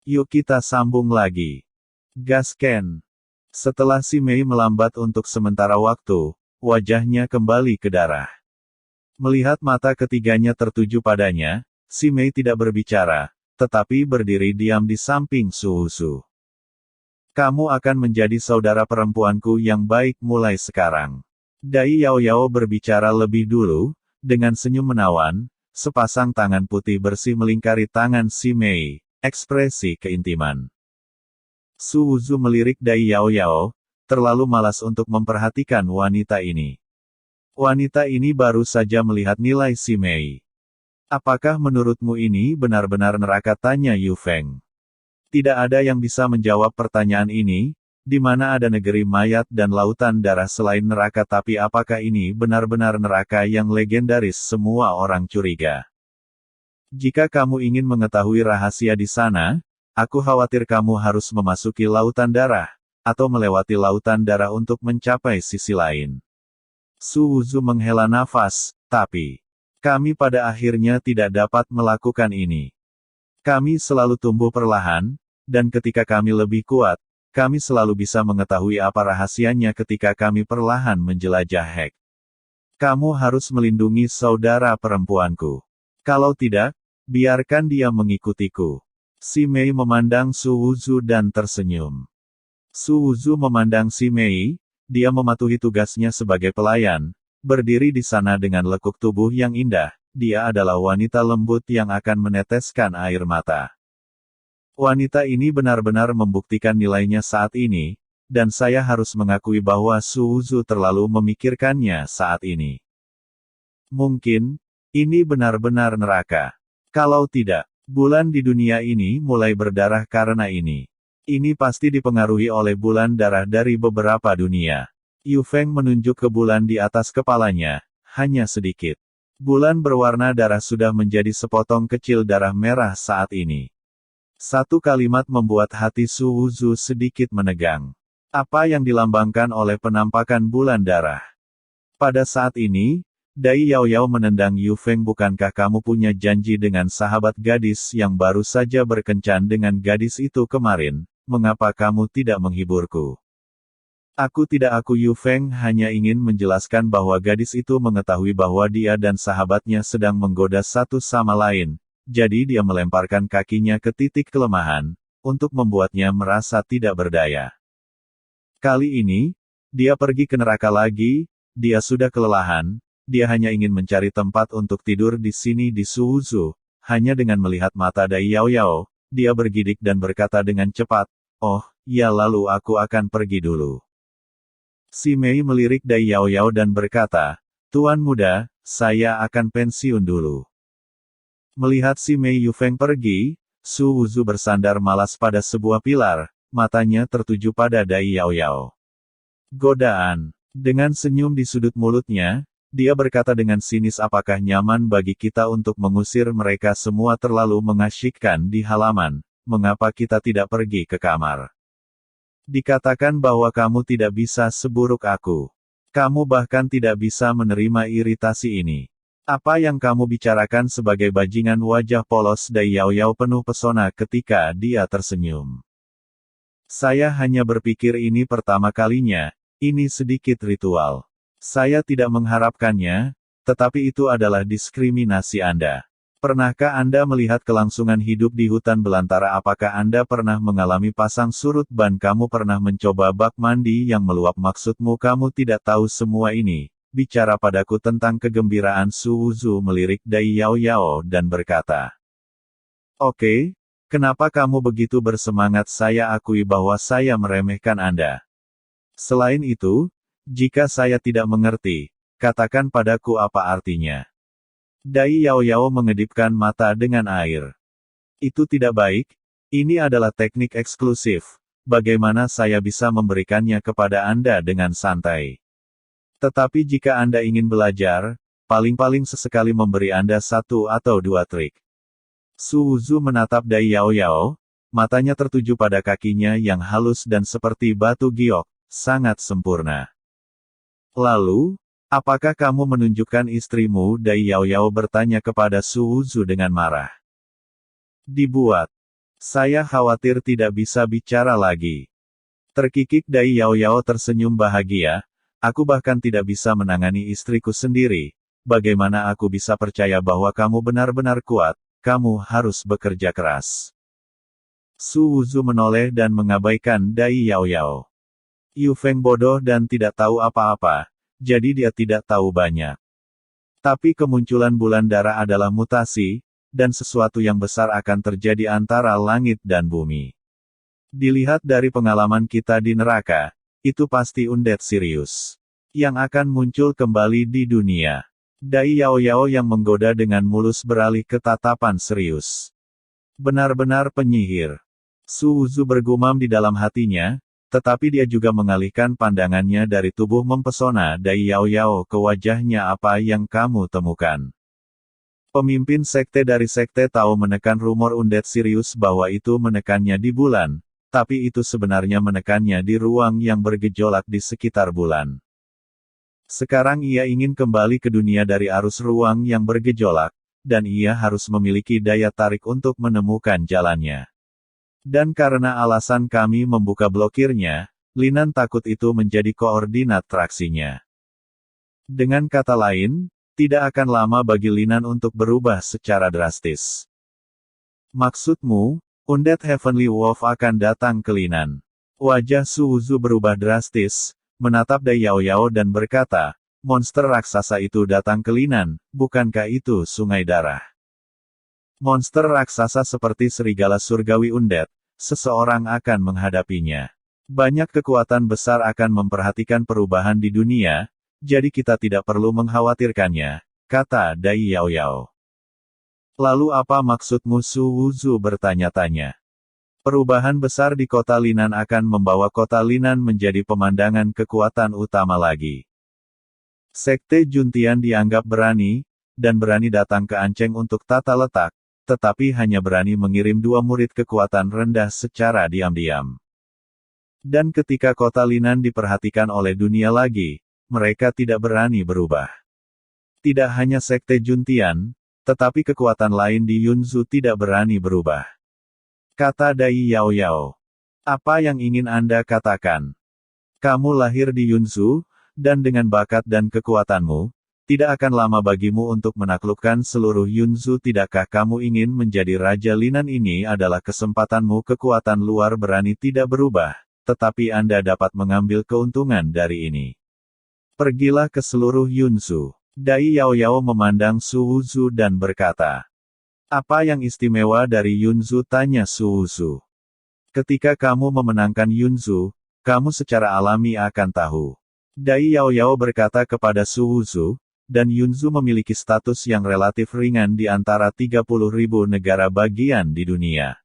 Yuk kita sambung lagi. Gas Ken. Setelah si Mei melambat untuk sementara waktu, wajahnya kembali ke darah. Melihat mata ketiganya tertuju padanya, si Mei tidak berbicara, tetapi berdiri diam di samping Su Wuzu. Kamu akan menjadi saudara perempuanku yang baik mulai sekarang. Dai Yao Yao berbicara lebih dulu, dengan senyum menawan, sepasang tangan putih bersih melingkari tangan si Mei, ekspresi keintiman. Su Wuzu melirik Dai Yao Yao, terlalu malas untuk memperhatikan wanita ini. Wanita ini baru saja melihat nilai si Mei. Apakah menurutmu ini benar-benar neraka, tanya Yu Feng. Tidak ada yang bisa menjawab pertanyaan ini, di mana ada negeri mayat dan lautan darah selain neraka, tapi apakah ini benar-benar neraka yang legendaris, semua orang curiga. Jika kamu ingin mengetahui rahasia di sana, aku khawatir kamu harus memasuki lautan darah, atau melewati lautan darah untuk mencapai sisi lain. Su Wuzu menghela nafas, tapi kami pada akhirnya tidak dapat melakukan ini. Kami selalu tumbuh perlahan, dan ketika kami lebih kuat, kami selalu bisa mengetahui apa rahasianya ketika kami perlahan menjelajah Hek. Kamu harus melindungi saudara perempuanku. Kalau tidak, biarkan dia mengikutiku. Si Mei memandang Su Wuzu dan tersenyum. Su Wuzu memandang si Mei, dia mematuhi tugasnya sebagai pelayan, berdiri di sana dengan lekuk tubuh yang indah, dia adalah wanita lembut yang akan meneteskan air mata. Wanita ini benar-benar membuktikan nilainya saat ini, dan saya harus mengakui bahwa Su Wuzu terlalu memikirkannya saat ini. Mungkin, ini benar-benar neraka. Kalau tidak, bulan di dunia ini mulai berdarah karena ini. Ini pasti dipengaruhi oleh bulan darah dari beberapa dunia. Yu Feng menunjuk ke bulan di atas kepalanya, hanya sedikit. Bulan berwarna darah sudah menjadi sepotong kecil darah merah saat ini. Satu kalimat membuat hati Su Wuzu sedikit menegang. Apa yang dilambangkan oleh penampakan bulan darah? Pada saat ini, Dai Yao Yao menendang Yu Feng. Bukankah kamu punya janji dengan sahabat gadis yang baru saja berkencan dengan gadis itu kemarin? Mengapa kamu tidak menghiburku? Aku Yu Feng hanya ingin menjelaskan bahwa gadis itu mengetahui bahwa dia dan sahabatnya sedang menggoda satu sama lain, jadi dia melemparkan kakinya ke titik kelemahan, untuk membuatnya merasa tidak berdaya. Kali ini, dia pergi ke neraka lagi, dia sudah kelelahan, dia hanya ingin mencari tempat untuk tidur di sini di Su Wuzu. Hanya dengan melihat mata Dai Yao Yao, dia bergidik dan berkata dengan cepat, "Oh, ya lalu aku akan pergi dulu." Si Mei melirik Dai Yao Yao dan berkata, "Tuan muda, saya akan pensiun dulu." Melihat si Mei Yu Feng pergi, Su Wuzu bersandar malas pada sebuah pilar, matanya tertuju pada Dai Yao Yao. Godaan. Dengan senyum di sudut mulutnya, dia berkata dengan sinis, apakah nyaman bagi kita untuk mengusir mereka semua terlalu mengasyikkan di halaman, mengapa kita tidak pergi ke kamar? Dikatakan bahwa kamu tidak bisa seburuk aku. Kamu bahkan tidak bisa menerima iritasi ini. Apa yang kamu bicarakan sebagai bajingan? Wajah polos Dai Yao Yao penuh pesona ketika dia tersenyum. Saya hanya berpikir ini pertama kalinya, ini sedikit ritual. Saya tidak mengharapkannya, tetapi itu adalah diskriminasi Anda. Pernahkah Anda melihat kelangsungan hidup di hutan belantara? Apakah Anda pernah mengalami pasang surut ban? Kamu pernah mencoba bak mandi yang meluap? Maksudmu kamu tidak tahu semua ini? Bicara padaku tentang kegembiraan. Su Wuzu melirik Dai Yao Yao dan berkata, "Oke, kenapa kamu begitu bersemangat?" Saya akui bahwa saya meremehkan Anda. Selain itu, jika saya tidak mengerti, katakan padaku apa artinya. Dai Yao Yao mengedipkan mata dengan air. Itu tidak baik, ini adalah teknik eksklusif, bagaimana saya bisa memberikannya kepada Anda dengan santai? Tetapi jika Anda ingin belajar, paling-paling sesekali memberi Anda satu atau dua trik. Su Wuzu menatap Dai Yao Yao, matanya tertuju pada kakinya yang halus dan seperti batu giok, sangat sempurna. Lalu, apakah kamu menunjukkan istrimu? Dai Yao Yao bertanya kepada Su Wuzu dengan marah. Dibuat. Saya khawatir tidak bisa bicara lagi. Terkikik Dai Yao Yao tersenyum bahagia, aku bahkan tidak bisa menangani istriku sendiri. Bagaimana aku bisa percaya bahwa kamu benar-benar kuat, kamu harus bekerja keras. Su Wuzu menoleh dan mengabaikan Dai Yao Yao. Yu Feng bodoh dan tidak tahu apa-apa, jadi dia tidak tahu banyak. Tapi kemunculan bulan darah adalah mutasi, dan sesuatu yang besar akan terjadi antara langit dan bumi. Dilihat dari pengalaman kita di neraka, itu pasti undead serius yang akan muncul kembali di dunia. Dai Yao Yao yang menggoda dengan mulus beralih ke tatapan serius. Benar-benar penyihir. Su Wuzu bergumam di dalam hatinya, tetapi dia juga mengalihkan pandangannya dari tubuh mempesona Dai Yao Yao ke wajahnya. Apa yang kamu temukan? Pemimpin sekte dari sekte tahu menekan rumor undead serius bahwa itu menekannya di bulan, tapi itu sebenarnya menekannya di ruang yang bergejolak di sekitar bulan. Sekarang ia ingin kembali ke dunia dari arus ruang yang bergejolak, dan ia harus memiliki daya tarik untuk menemukan jalannya. Dan karena alasan kami membuka blokirnya, Linan takut itu menjadi koordinat traksinya. Dengan kata lain, tidak akan lama bagi Linan untuk berubah secara drastis. Maksudmu, Undead Heavenly Wolf akan datang ke Linan? Wajah Su Wuzu berubah drastis, menatap Dai Yao Yao dan berkata, monster raksasa itu datang ke Linan, bukankah itu sungai darah? Monster raksasa seperti serigala surgawi undead, seseorang akan menghadapinya. Banyak kekuatan besar akan memperhatikan perubahan di dunia, jadi kita tidak perlu mengkhawatirkannya, kata Dai Yao Yao. Lalu apa maksudmu? Su Wuzu bertanya-tanya. Perubahan besar di kota Linan akan membawa kota Linan menjadi pemandangan kekuatan utama lagi. Sekte Juntian dianggap berani, dan berani datang ke Anceng untuk tata letak, tetapi hanya berani mengirim 2 murid kekuatan rendah secara diam-diam. Dan ketika kota Linan diperhatikan oleh dunia lagi, mereka tidak berani berubah. Tidak hanya sekte Juntian, tetapi kekuatan lain di Yunzu tidak berani berubah. Kata Dai Yao Yao. Apa yang ingin Anda katakan? Kamu lahir di Yunzu, dan dengan bakat dan kekuatanmu, tidak akan lama bagimu untuk menaklukkan seluruh Yunzu. Tidakkah kamu ingin menjadi Raja Linan? Ini adalah kesempatanmu. Kekuatan luar berani tidak berubah, tetapi Anda dapat mengambil keuntungan dari ini. Pergilah ke seluruh Yunzu. Dai Yao Yao memandang Su Wuzu dan berkata. Apa yang istimewa dari Yunzu? Tanya Su Wuzu. Ketika kamu memenangkan Yunzu, kamu secara alami akan tahu. Dai Yao Yao berkata kepada Su Wuzu, dan Yunzu memiliki status yang relatif ringan di antara 30.000 negara bagian di dunia.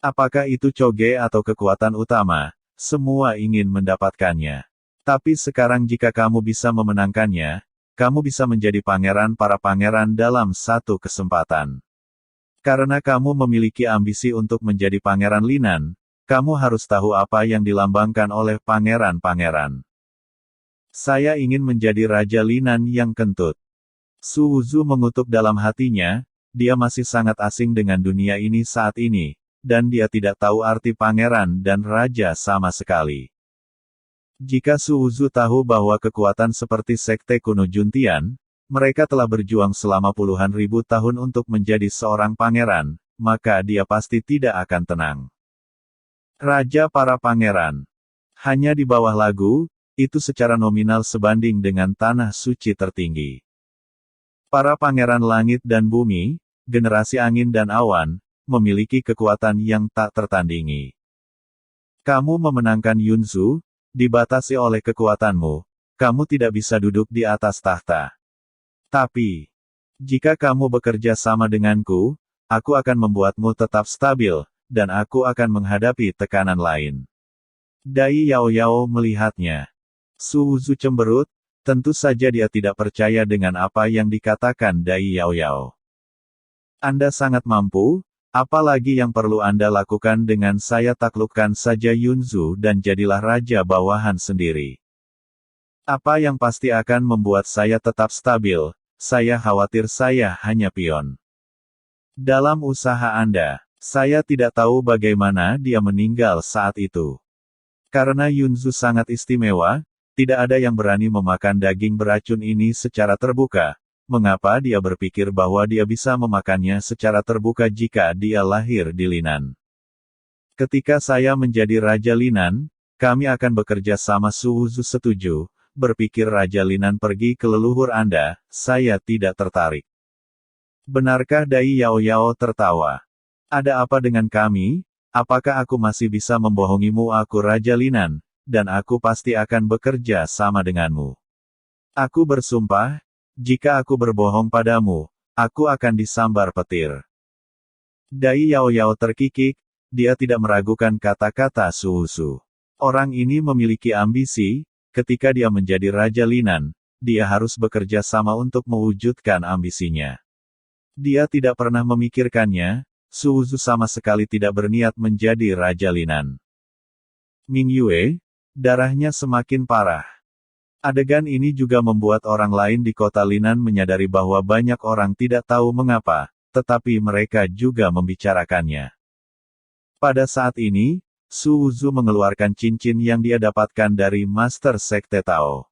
Apakah itu coge atau kekuatan utama? Semua ingin mendapatkannya. Tapi sekarang jika kamu bisa memenangkannya, kamu bisa menjadi pangeran para pangeran dalam satu kesempatan. Karena kamu memiliki ambisi untuk menjadi pangeran Linan, kamu harus tahu apa yang dilambangkan oleh pangeran-pangeran. Saya ingin menjadi Raja Linan yang kentut. Su Wuzu mengutuk dalam hatinya, dia masih sangat asing dengan dunia ini saat ini, dan dia tidak tahu arti pangeran dan raja sama sekali. Jika Su Wuzu tahu bahwa kekuatan seperti sekte kuno Juntian, mereka telah berjuang selama puluhan ribu tahun untuk menjadi seorang pangeran, maka dia pasti tidak akan tenang. Raja para pangeran. Hanya di bawah lagu, itu secara nominal sebanding dengan tanah suci tertinggi. Para pangeran langit dan bumi, generasi angin dan awan, memiliki kekuatan yang tak tertandingi. Kamu memenangkan Yunzu, dibatasi oleh kekuatanmu, kamu tidak bisa duduk di atas tahta. Tapi, jika kamu bekerja sama denganku, aku akan membuatmu tetap stabil, dan aku akan menghadapi tekanan lain. Dai Yao Yao melihatnya. Su Wuzu cemberut, tentu saja dia tidak percaya dengan apa yang dikatakan Dai Yao Yao. Anda sangat mampu, apalagi yang perlu Anda lakukan dengan saya? Taklukkan saja Yunzu dan jadilah raja bawahan sendiri. Apa yang pasti akan membuat saya tetap stabil? Saya khawatir saya hanya pion. Dalam usaha Anda, Saya tidak tahu bagaimana dia meninggal saat itu. Karena Yunzu sangat istimewa, tidak ada yang berani memakan daging beracun ini secara terbuka. Mengapa dia berpikir bahwa dia bisa memakannya secara terbuka jika dia lahir di Linan? Ketika saya menjadi Raja Linan, kami akan bekerja sama. Suzu setuju. Berpikir Raja Linan pergi ke leluhur Anda, saya tidak tertarik. Benarkah? Dai Yao Yao tertawa. Ada apa dengan kami? Apakah aku masih bisa membohongimu? Aku Raja Linan, dan aku pasti akan bekerja sama denganmu. Aku bersumpah, jika aku berbohong padamu, aku akan disambar petir. Dai Yao Yao terkikik, dia tidak meragukan kata-kata Suzu. Orang ini memiliki ambisi. Ketika dia menjadi Raja Linan, dia harus bekerja sama untuk mewujudkan ambisinya. Dia tidak pernah memikirkannya, Suzu sama sekali tidak berniat menjadi Raja Linan. Ming Yue, darahnya semakin parah. Adegan ini juga membuat orang lain di kota Linan menyadari bahwa banyak orang tidak tahu mengapa, tetapi mereka juga membicarakannya. Pada saat ini, Suzu mengeluarkan cincin yang dia dapatkan dari Master Sekte Tao.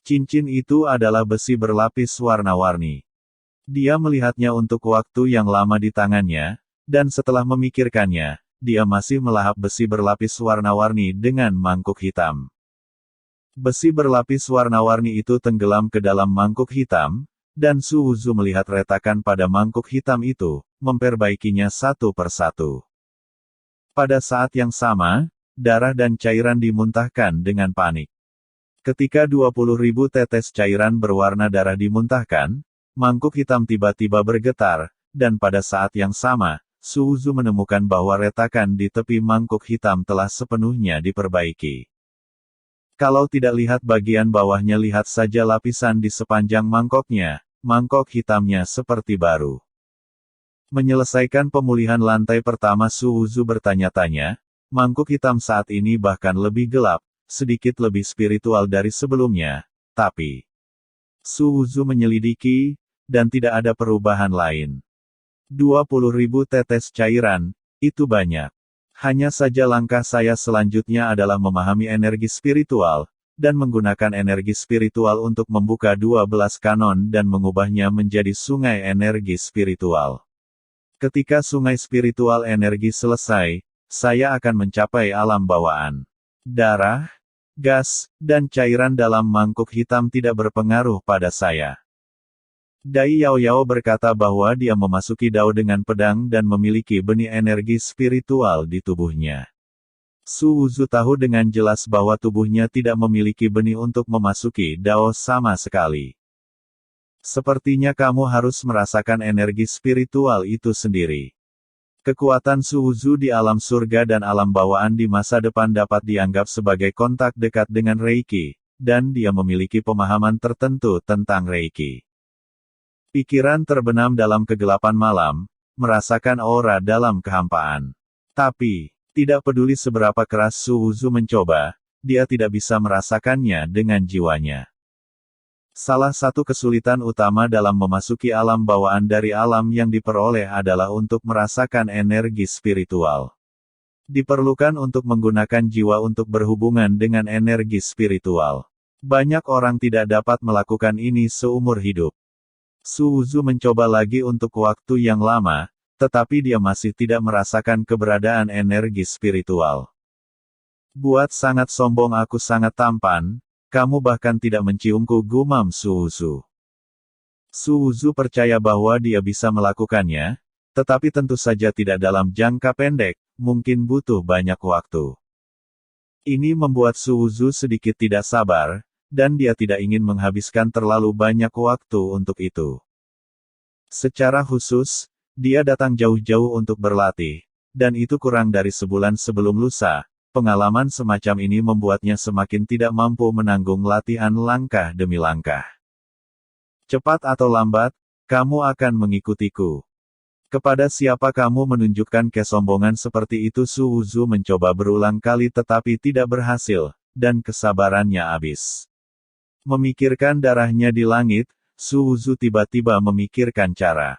Cincin itu adalah besi berlapis warna-warni. Dia melihatnya untuk waktu yang lama di tangannya, dan setelah memikirkannya, dia masih melahap besi berlapis warna-warni dengan mangkuk hitam. Besi berlapis warna-warni itu tenggelam ke dalam mangkuk hitam, dan Suzu melihat retakan pada mangkuk hitam itu, memperbaikinya satu persatu. Pada saat yang sama, darah dan cairan dimuntahkan dengan panik. Ketika 20.000 tetes cairan berwarna darah dimuntahkan, mangkuk hitam tiba-tiba bergetar, dan pada saat yang sama, Suzu menemukan bahwa retakan di tepi mangkuk hitam telah sepenuhnya diperbaiki. Kalau tidak lihat bagian bawahnya, lihat saja lapisan di sepanjang mangkoknya, mangkok hitamnya seperti baru. Menyelesaikan pemulihan lantai pertama, Suzu bertanya-tanya, mangkuk hitam saat ini bahkan lebih gelap, sedikit lebih spiritual dari sebelumnya, tapi Suzu menyelidiki, dan tidak ada perubahan lain. 20.000 tetes cairan, itu banyak. Hanya saja langkah saya selanjutnya adalah memahami energi spiritual, dan menggunakan energi spiritual untuk membuka 12 kanon dan mengubahnya menjadi sungai energi spiritual. Ketika sungai spiritual energi selesai, saya akan mencapai alam bawaan. Darah, gas, dan cairan dalam mangkuk hitam tidak berpengaruh pada saya. Dai Yao Yao berkata bahwa dia memasuki Dao dengan pedang dan memiliki benih energi spiritual di tubuhnya. Suzu tahu dengan jelas bahwa tubuhnya tidak memiliki benih untuk memasuki Dao sama sekali. Sepertinya kamu harus merasakan energi spiritual itu sendiri. Kekuatan Suzu di alam surga dan alam bawaan di masa depan dapat dianggap sebagai kontak dekat dengan Reiki, dan dia memiliki pemahaman tertentu tentang Reiki. Pikiran terbenam dalam kegelapan malam, merasakan aura dalam kehampaan. Tapi, tidak peduli seberapa keras Suzu mencoba, dia tidak bisa merasakannya dengan jiwanya. Salah satu kesulitan utama dalam memasuki alam bawaan dari alam yang diperoleh adalah untuk merasakan energi spiritual. Diperlukan untuk menggunakan jiwa untuk berhubungan dengan energi spiritual. Banyak orang tidak dapat melakukan ini seumur hidup. Suzu mencoba lagi untuk waktu yang lama, tetapi dia masih tidak merasakan keberadaan energi spiritual. Buat sangat sombong, aku sangat tampan. Kamu bahkan tidak menciumku, gumam Suzu. Suzu percaya bahwa dia bisa melakukannya, tetapi tentu saja tidak dalam jangka pendek, mungkin butuh banyak waktu. Ini membuat Suzu sedikit tidak sabar, dan dia tidak ingin menghabiskan terlalu banyak waktu untuk itu. Secara khusus, dia datang jauh-jauh untuk berlatih, dan itu kurang dari sebulan sebelum lusa. Pengalaman semacam ini membuatnya semakin tidak mampu menanggung latihan langkah demi langkah. Cepat atau lambat, kamu akan mengikutiku. Kepada siapa kamu menunjukkan kesombongan seperti itu? Suzu mencoba berulang kali tetapi tidak berhasil, dan kesabarannya habis. Memikirkan darahnya di langit, Suzu tiba-tiba memikirkan cara.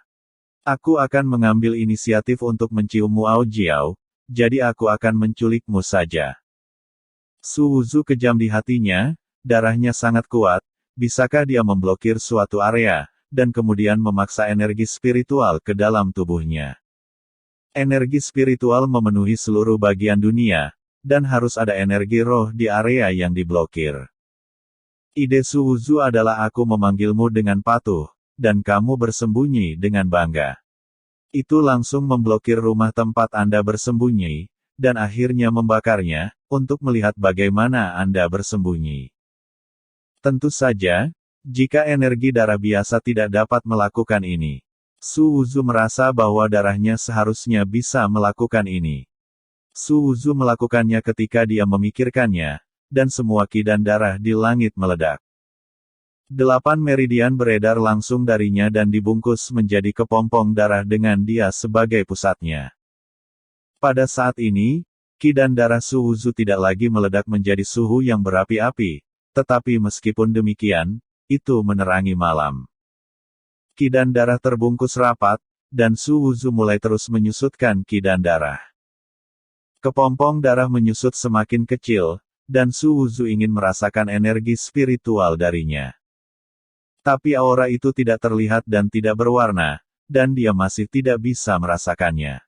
Aku akan mengambil inisiatif untuk mencium Muao Jiao, jadi aku akan menculikmu saja. Su Wuzu kejam di hatinya, darahnya sangat kuat, bisakah dia memblokir suatu area, dan kemudian memaksa energi spiritual ke dalam tubuhnya. Energi spiritual memenuhi seluruh bagian dunia, dan harus ada energi roh di area yang diblokir. Ide Su Wuzu adalah aku memanggilmu dengan patuh, dan kamu bersembunyi dengan bangga. Itu langsung memblokir rumah tempat Anda bersembunyi, dan akhirnya membakarnya, untuk melihat bagaimana Anda bersembunyi. Tentu saja, jika energi darah biasa tidak dapat melakukan ini. Su Wuzu merasa bahwa darahnya seharusnya bisa melakukan ini. Su Wuzu melakukannya ketika dia memikirkannya, dan semua ki dan darah di langit meledak. 8 meridian beredar langsung darinya dan dibungkus menjadi kepompong darah dengan dia sebagai pusatnya. Pada saat ini, ki dan darah Su Wuzu tidak lagi meledak menjadi suhu yang berapi-api, tetapi meskipun demikian, itu menerangi malam. Ki dan darah terbungkus rapat, dan Su Wuzu mulai terus menyusutkan ki dan darah. Kepompong darah menyusut semakin kecil, dan Su Wuzu ingin merasakan energi spiritual darinya. Tapi aura itu tidak terlihat dan tidak berwarna, dan dia masih tidak bisa merasakannya.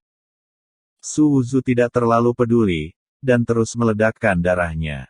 Su Wuzu tidak terlalu peduli, dan terus meledakkan darahnya.